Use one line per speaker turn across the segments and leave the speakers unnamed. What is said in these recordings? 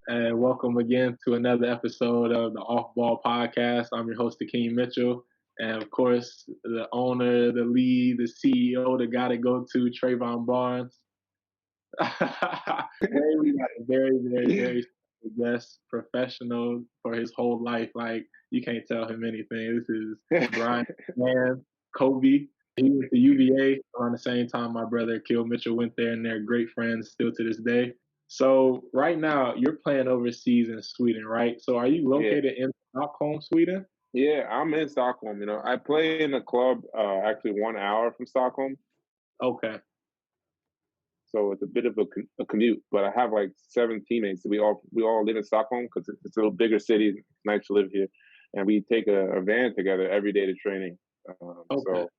and welcome again to another episode of the OffBall Podcast. I'm your host, Akeem Mitchell, and of course, the owner, the lead, the CEO, the guy to go to, Trayvon Barnes. Today we got a very special guest, professional for his whole life. Like, you can't tell him anything. This is Brian Man, Cobi. He went to UVA around the same time my brother Kill Mitchell went there, and they're great friends still to this day. So right now you're playing overseas in Sweden, right? So are you located in Stockholm, Sweden?
Yeah, I'm in Stockholm. I play in a club actually 1 hour from Stockholm,
Okay.
so it's a bit of a commute. But I have like 7 teammates. We all live in Stockholm because it's a little bigger city. It's nice to live here, and we take a van together every day to training.
Okay.
So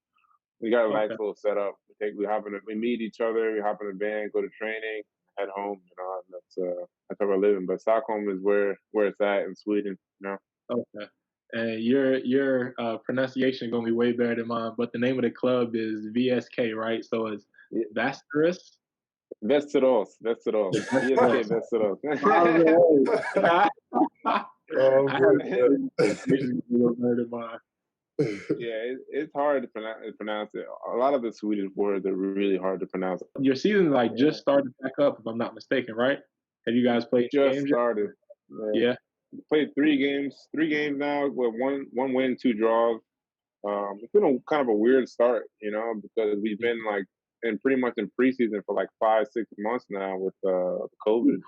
we got a nice
Okay.
little setup. We meet each other. We hop in the van, go to training, head home. And that's how we're living. But Stockholm is where it's at in Sweden.
Okay. And your pronunciation gonna be way better than mine, but the name of the club is VSK, right? So it's
Yeah.
Vasteras.
Västerås. VSK Västerås.
I have pronunciation a little better than mine.
Yeah, it's hard to pronounce it. A lot of the Swedish words are really hard to pronounce.
Your season just started back up, if I'm not mistaken, right? Have you guys played
Just
games yet?
started.
Yeah.
Played 3 games now with one win, 2 draws. It's been kind of a weird start, because we've been pretty much in preseason for like 5-6 months now with COVID.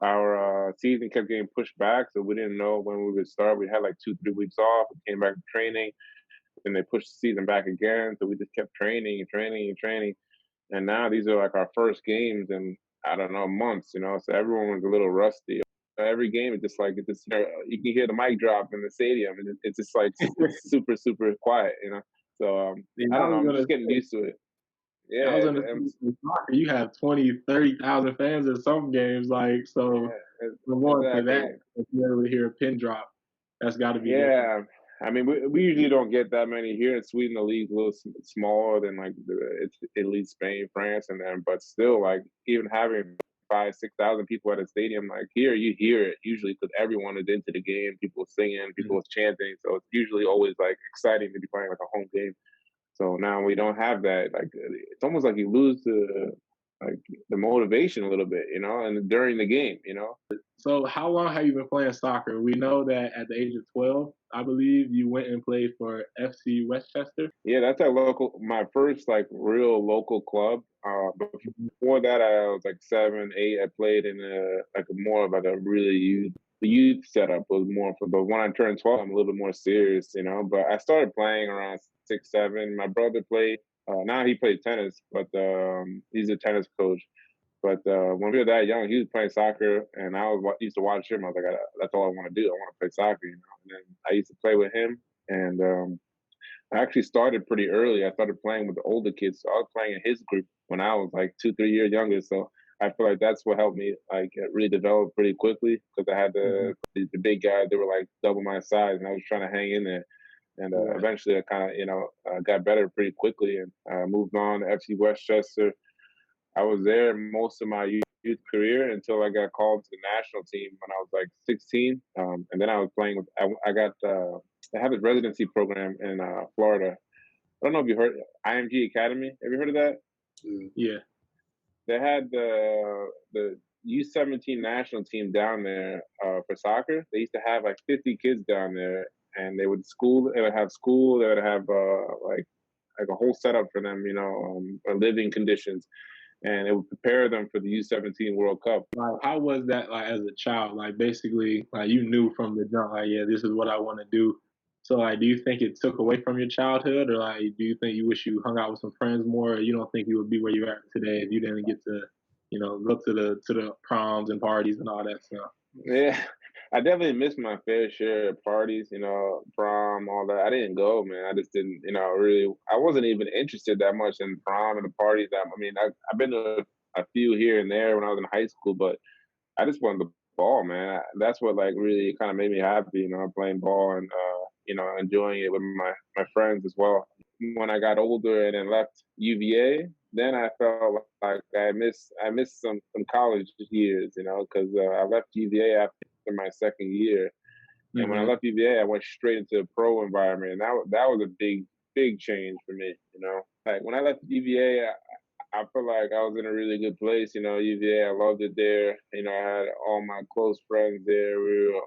Our season kept getting pushed back, so we didn't know when we would start. We had like 2-3 weeks off. We came back to training, and they pushed the season back again. So we just kept training and training and training. And now these are like our first games in, I don't know, months. So everyone was a little rusty. Every game, it's just you can hear the mic drop in the stadium, and it's just like super quiet. So I don't know. I'm just getting used to it.
I was soccer. You have 20, 30,000 fans in some games, so.
Yeah,
Reward for that, if you ever hear a pin drop, that's got to be different.
I mean, we usually don't get that many here in Sweden. The league's a little smaller than it's Italy, Spain, France, and then, but still, even having 5,000-6,000 people at a stadium, here you hear it usually because everyone is into the game. People singing, people chanting, so it's usually always exciting to be playing a home game. So now we don't have that. It's almost like you lose the motivation a little bit, and during the game.
So how long have you been playing soccer? We know that at the age of 12, I believe you went and played for FC Westchester.
Yeah, that's my first real local club. But before that, I was 7, 8. I played in more of a really youth setup. Was more but when I turned 12, I'm a little bit more serious, But I started playing around 6, 7. My brother played. Now he plays tennis, but he's a tennis coach. But when we were that young, he was playing soccer, and I used to watch him. I was like, that's all I want to do. I want to play soccer, And then I used to play with him, and I actually started pretty early. I started playing with the older kids, so I was playing in his group when I was 2, 3 years younger. So I feel like that's what helped me really develop pretty quickly because I had the big guys. They were double my size, and I was trying to hang in there. And eventually, I kind of got better pretty quickly, and moved on to FC Westchester. I was there most of my youth career until I got called to the national team when I was 16. And then I was playing with. I have a residency program in Florida. I don't know if you heard IMG Academy. Have you heard of that?
Yeah.
They had the U17 national team down there for soccer. They used to have 50 kids down there, and they would have school. They would have a whole setup for them, living conditions, and it would prepare them for the U17 World Cup.
How was that as a child? Basically, you knew from the jump, yeah, this is what I want to do. So do you think it took away from your childhood, or do you think you wish you hung out with some friends more, or you don't think you would be where you're at today if you didn't get to, go to the proms and parties and all that stuff?
Yeah, I definitely missed my fair share of parties, prom, all that. I didn't go, man. I just didn't, really. I wasn't even interested that much in prom and the parties. I've been to a few here and there when I was in high school, but I just wanted the ball, man. That's what really kind of made me happy, playing ball and enjoying it with my friends as well. When I got older and then left UVA, then I felt like I missed some college years, because I left UVA after my second year, and when I left UVA, I went straight into a pro environment, and that was a big change for me. Like when I left UVA, I felt like I was in a really good place. UVA, I loved it there. I had all my close friends there. We were,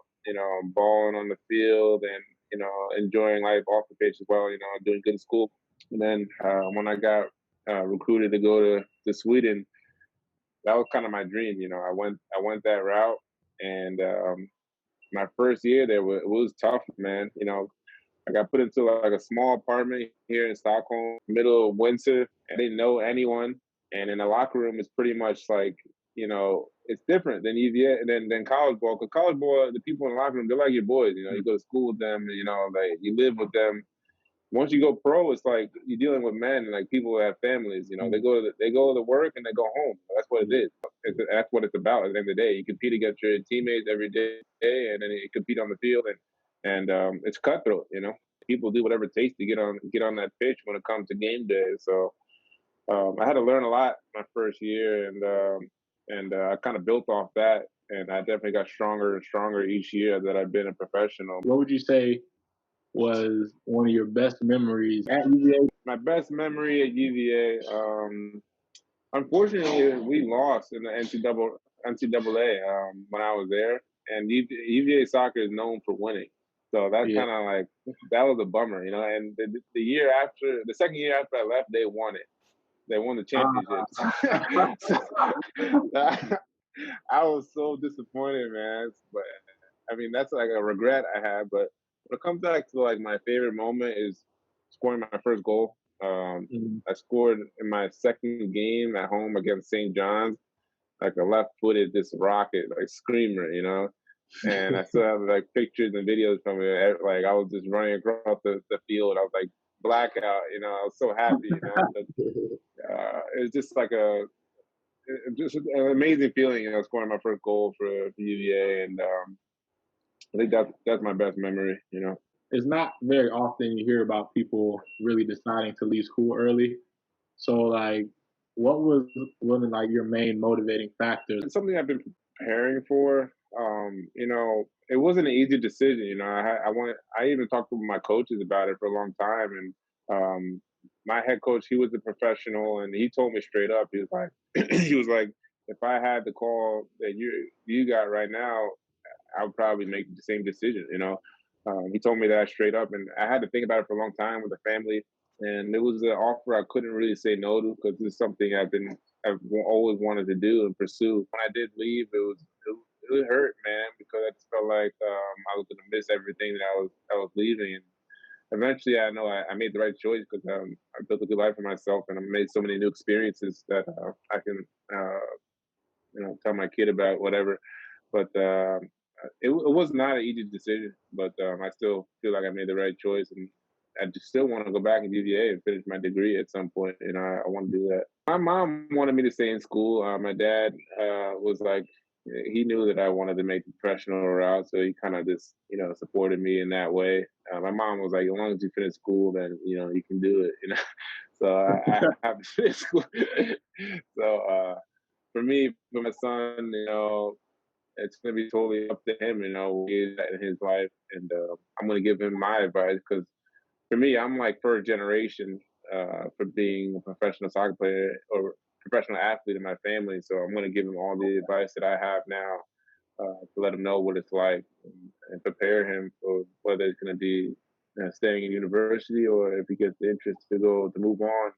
balling on the field and, enjoying life off the pitch as well, doing good in school. And then when I got recruited to go to Sweden, that was kind of my dream. I went that route, and my first year there it was tough, man. I got put into like a small apartment here in Stockholm, middle of winter. I didn't know anyone, and in the locker room, it's pretty much like it's different than UVA than college ball. Because college ball, the people in the locker room, they're like your boys. You go to school with them. Like you live with them. Once you go pro, it's like you're dealing with men and like people who have families. They go to work and they go home. That's what it is. That's what it's about. At the end of the day, you compete against your teammates every day, and then you compete on the field, and it's cutthroat. People do whatever it takes to get on that pitch when it comes to game day. So I had to learn a lot my first year, and I kind of built off that, and I definitely got stronger and stronger each year that I've been a professional.
What would you say was one of your best memories at UVA?
My best memory at UVA, unfortunately, we lost in the NCAA when I was there, and UVA soccer is known for winning. So that's kind of like, that was a bummer, and the second year after I left, they won it. They won the championship. I was so disappointed, man. But I mean, that's like a regret I have. But when it comes back to like my favorite moment is scoring my first goal. I scored in my second game at home against St. John's, like a left-footed, this rocket, like screamer, And I still have like pictures and videos from it. Like I was just running across the field. I was like blackout, I was so happy, But, it's just like just an amazing feeling, scoring my first goal for UVA, and I think that's my best memory.
It's not very often you hear about people really deciding to leave school early. So, like, what was one of like your main motivating factors?
It's something I've been preparing for. It wasn't an easy decision. I even talked with my coaches about it for a long time, and my head coach, he was a professional, and he told me straight up, he was like, if I had the call that you got right now, I would probably make the same decision. He told me that straight up, and I had to think about it for a long time with the family. And it was an offer I couldn't really say no to, because it's something I've always wanted to do and pursue. When I did leave, it hurt, man, because I just felt like I was gonna miss everything that I was leaving. And eventually, I know I made the right choice, because I built a good life for myself, and I made so many new experiences that I can tell my kid about, whatever. But it was not an easy decision, but I still feel like I made the right choice, and I just still want to go back and UVA and finish my degree at some point. I want to do that. My mom wanted me to stay in school. My dad was like, he knew that I wanted to make the professional route, so he kind of just supported me in that way. My mom was like, as long as you finish school, then you can do it. So I have to finish school. So for me, for my son, it's going to be totally up to him, where he's at in his life. And I'm going to give him my advice, because for me, I'm like first generation for being a professional soccer player or professional athlete in my family. So I'm going to give him all the advice that I have now to let him know what it's like, and prepare him for whether it's going to be staying in university, or if he gets the interest to move on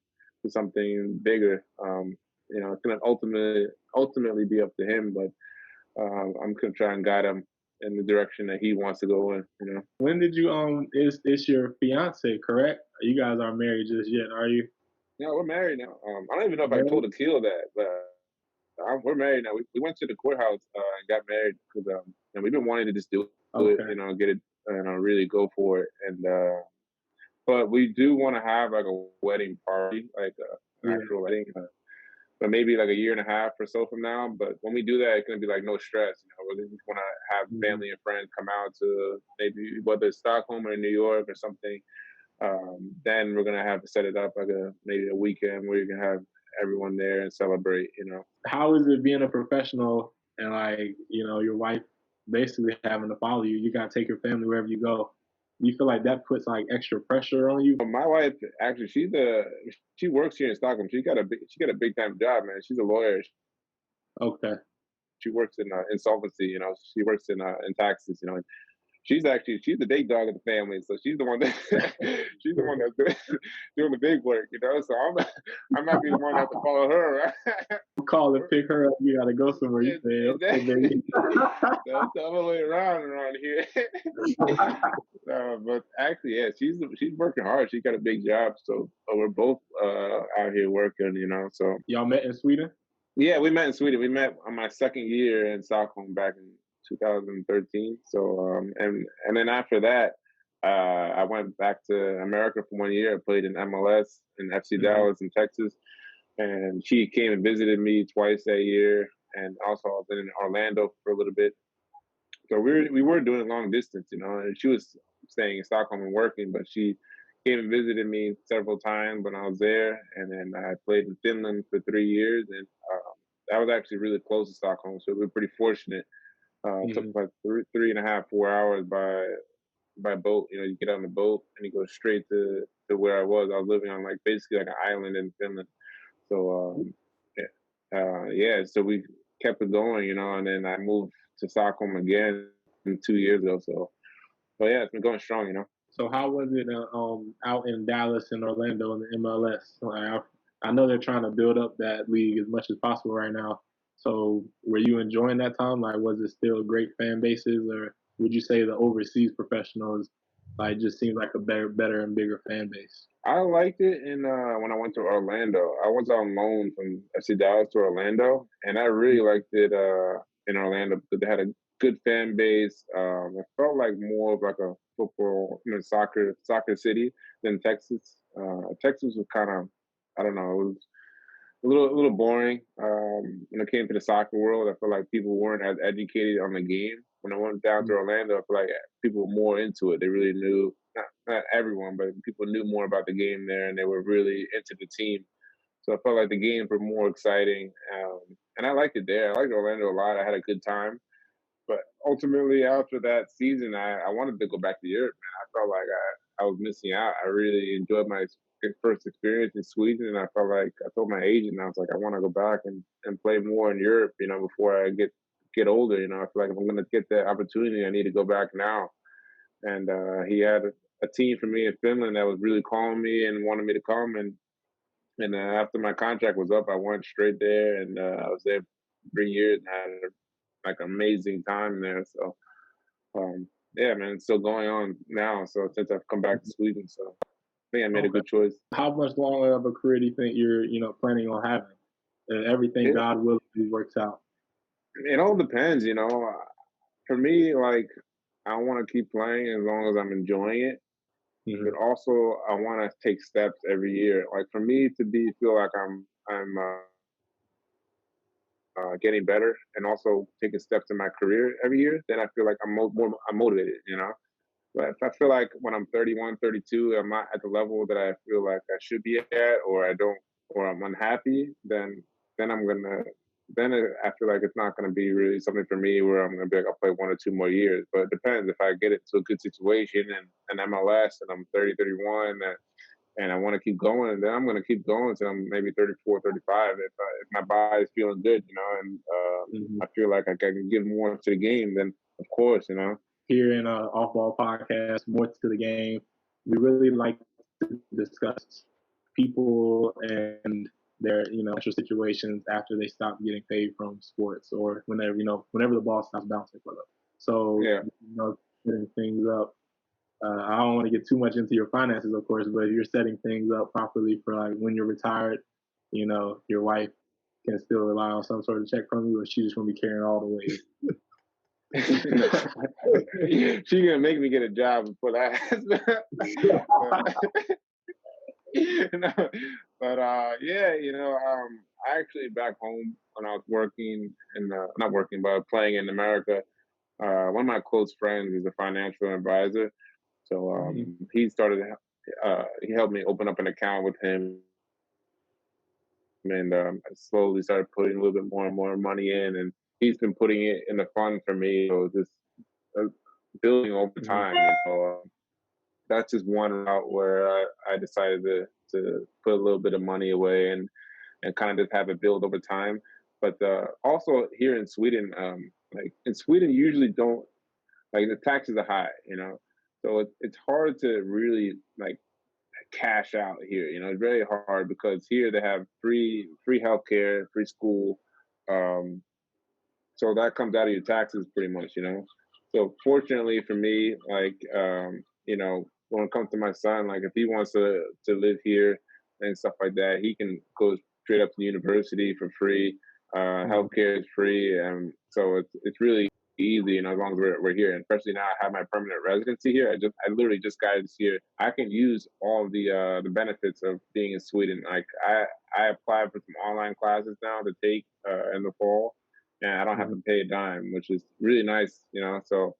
to something bigger. It's going to ultimately be up to him, but I'm gonna try and guide him in the direction that he wants to go in.
When did you is your fiance, correct? You guys aren't married just yet, are you?
Yeah, we're married now. I don't even know if I told Akil that, but we're married now. We went to the courthouse and got married, because and we've been wanting to just do it, get it, really go for it. And but we do want to have like a wedding party, like an actual wedding. But maybe like a year and a half or so from now. But when we do that, it's gonna be like no stress. We just want to have family and friends come out to maybe whether it's Stockholm or New York or something. Then we're gonna have to set it up like maybe a weekend where you can have everyone there and celebrate.
How is it being a professional and like, your wife basically having to follow you? You gotta take your family wherever you go. Do you feel like that puts like extra pressure on you?
My wife actually, she works here in Stockholm. She got a big time job, man. She's a lawyer.
Okay.
She works in insolvency. She works in taxes. She's the big dog of the family, so she's the one that she's the one that's doing the big work. So I might be the one that have to follow her. Right?
Call and pick her up. You gotta go somewhere. You say, okay, baby.
So the other way around here. But actually, yeah, she's working hard. She got a big job, so we're both out here working. So
y'all met in Sweden?
Yeah, we met in Sweden. We met on my second year in Stockholm back in 2013. So and then after that, I went back to America for 1 year. I played in MLS in FC Dallas in Texas, and she came and visited me twice that year. And also I was in Orlando for a little bit. So we were doing long distance, and she was staying in Stockholm and working, but she came and visited me several times when I was there. And then I played in Finland for 3 years, and that was actually really close to Stockholm. So we were pretty fortunate. It took like 3.5, 4 hours by boat. You get on the boat and you go straight to where I was. I was living on like basically like an island in Finland. So so we kept it going, and then I moved to Stockholm again 2 years ago. So yeah, it's been going strong,
So how was it out in Dallas and Orlando in the MLS? I know they're trying to build up that league as much as possible right now. So were you enjoying that time? Like, was it still great fan bases, or would you say the overseas professionals like just seems like a better and bigger fan base?
I liked it when I went to Orlando. I was on loan from FC Dallas to Orlando, and I really liked it in Orlando because they had a good fan base. It felt like more of like a football, soccer city than Texas. Texas was kind of, I don't know, it was a little boring. When it came to the soccer world, I feel like people weren't as educated on the game. When I went down to Orlando, I feel like people were more into it. They really knew, not everyone, but people knew more about the game there, and they were really into the team. So I felt like the games were more exciting, and I liked it there. I liked Orlando a lot. I had a good time. But ultimately, after that season, I wanted to go back to Europe, man. I felt like I was missing out. I really enjoyed my first experience in Sweden, and I felt like I told my agent, I was like, I want to go back and play more in Europe, before I get older. I feel like if I'm going to get that opportunity, I need to go back now. And he had a team for me in Finland that was really calling me and wanted me to come. And after my contract was up, I went straight there, and I was there 3 years and had like amazing time there. So yeah, man, it's still going on now. So since I've come back to Sweden, so I think I made a good choice.
How much longer of a career do you think you're planning on having? Everything God willing works out.
It all depends, For me, like I want to keep playing as long as I'm enjoying it. But also I want to take steps every year. Like for me to feel like I'm getting better and also taking steps in my career every year, then I feel like I'm motivated, But if I feel like when I'm 31, 32, I'm not at the level that I feel like I should be at, or I'm unhappy, then I feel like it's not going to be really something for me where I'm going to be like, I'll play 1 or 2 more years. But it depends. If I get into a good situation and MLS and I'm 30, 31, and I want to keep going, then I'm going to keep going until I'm maybe 34, 35. If my body's feeling good, and I feel like I can give more to the game, then of course,
Here in OffBall Podcast, more to the game, we really like to discuss people and their extra situations after they stop getting paid from sports, or whenever the ball stops bouncing for them. So setting things up. I don't want to get too much into your finances, of course, but if you're setting things up properly for like when you're retired, your wife can still rely on some sort of check from you, or she's just gonna be carrying all the weight.
She's gonna make me get a job before that. I actually back home when I was working and not working, but playing in America. One of my close friends is a financial advisor, so he helped me open up an account with him and I slowly started putting a little bit more and more money in, and he's been putting it in the fund for me. So just uh, building over time, that's just one route where I decided to put a little bit of money away and kind of just have it build over time. But also here in Sweden, like in Sweden, you usually don't like the taxes are high, so it's hard to really like cash out here. It's very hard because here they have free healthcare, free school, um, so that comes out of your taxes pretty much. So fortunately for me, like when it comes to my son, like if he wants to live here and stuff like that, he can go straight up to university for free. Healthcare is free, and so it's really easy, as long as we're here. And especially now, I have my permanent residency here. I literally just got this here. I can use all of the benefits of being in Sweden. Like I applied for some online classes now to take in the fall, and I don't have to pay a dime, which is really nice. So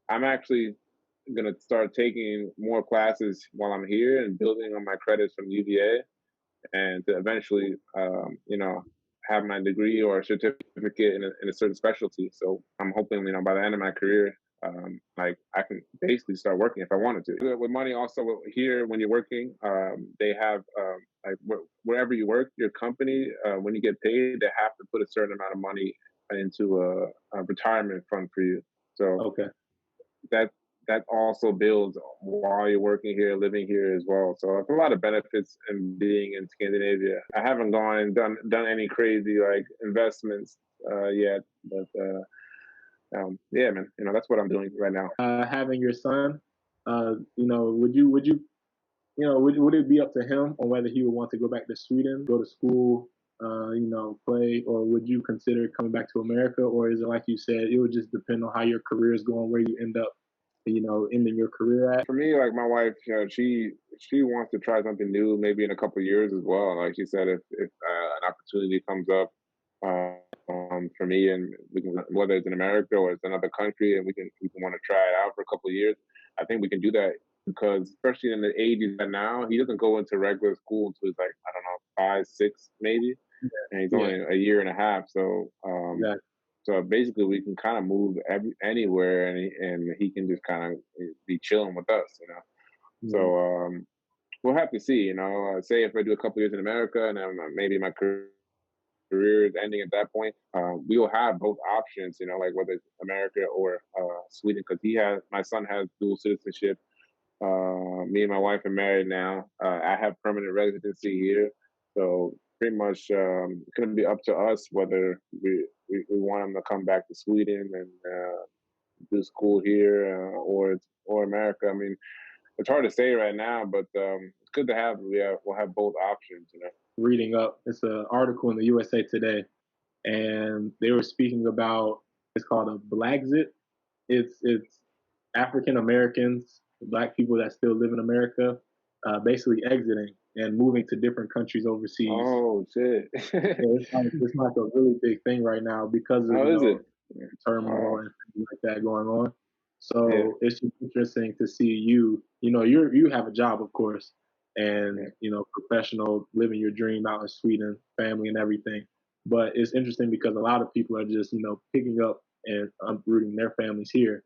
I'm actually gonna start taking more classes while I'm here and building on my credits from UVA, and to eventually, have my degree or certificate in a certain specialty. So I'm hoping, by the end of my career, like I can basically start working if I wanted to. With money, also here, when you're working, they have like wherever you work, your company, when you get paid, they have to put a certain amount of money into a retirement fund for you. So
Okay.
that also builds while you're working here, living here as well. So it's a lot of benefits in being in Scandinavia. I haven't gone and done any crazy like investments yet, but yeah, man, that's what I'm doing right now.
Having your son, would you would it be up to him on whether he would want to go back to Sweden, go to school, play, or would you consider coming back to America, or is it like you said, it would just depend on how your career is going, where you end up, ending your career at?
For me, like my wife, she wants to try something new, maybe in a couple of years as well. Like she said, if an opportunity comes up for me, and we can, whether it's in America or it's another country, and we can want to try it out for a couple of years, I think we can do that, because especially in the age he's at now, he doesn't go into regular school until he's like, I don't know, 5, 6 maybe, and he's only a year and a half. So so basically, we can kind of move anywhere, and he can just kind of be chilling with us. So we'll have to see. Say if I do a couple years in America, and then maybe my career is ending at that point, we will have both options. Like whether it's America or Sweden, because my son has dual citizenship. Me and my wife are married now. I have permanent residency here, so pretty much it's going to be up to us whether we want him to come back to Sweden and do school here, or America. I mean, it's hard to say right now, but it's good to have. We'll have both options.
Reading up, it's an article in the USA Today, and they were speaking about, it's called a Blaxit. It's African Americans, Black people that still live in America, basically exiting and moving to different countries overseas.
Oh shit!
It's like a really big thing right now because of turmoil and things like that going on. So it's just interesting to see you. You have a job, of course, and professional, living your dream out in Sweden, family and everything. But it's interesting because a lot of people are just picking up and uprooting their families here,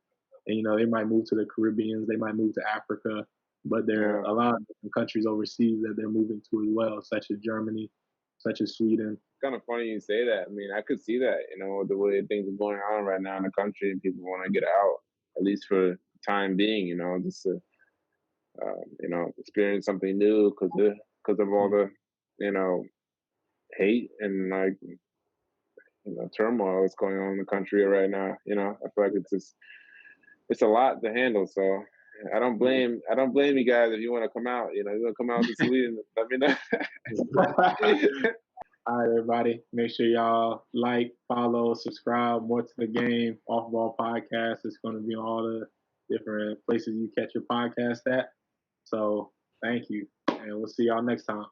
and they might move to the Caribbean, they might move to Africa, but there are a lot of different countries overseas that they're moving to as well, such as Germany, such as Sweden.
It's kind of funny you say that. I mean, I could see that, the way things are going on right now in the country, and people want to get out, at least for the time being, just to, experience something new because of all the, hate and like, turmoil that's going on in the country right now. I feel like it's a lot to handle. So I don't blame you guys if you want to come out. You want to come out to Sweden, let me know.
All right, everybody. Make sure y'all like, follow, subscribe. More to the game. OffBall Podcast is going to be on all the different places you catch your podcast at. So thank you, and we'll see y'all next time.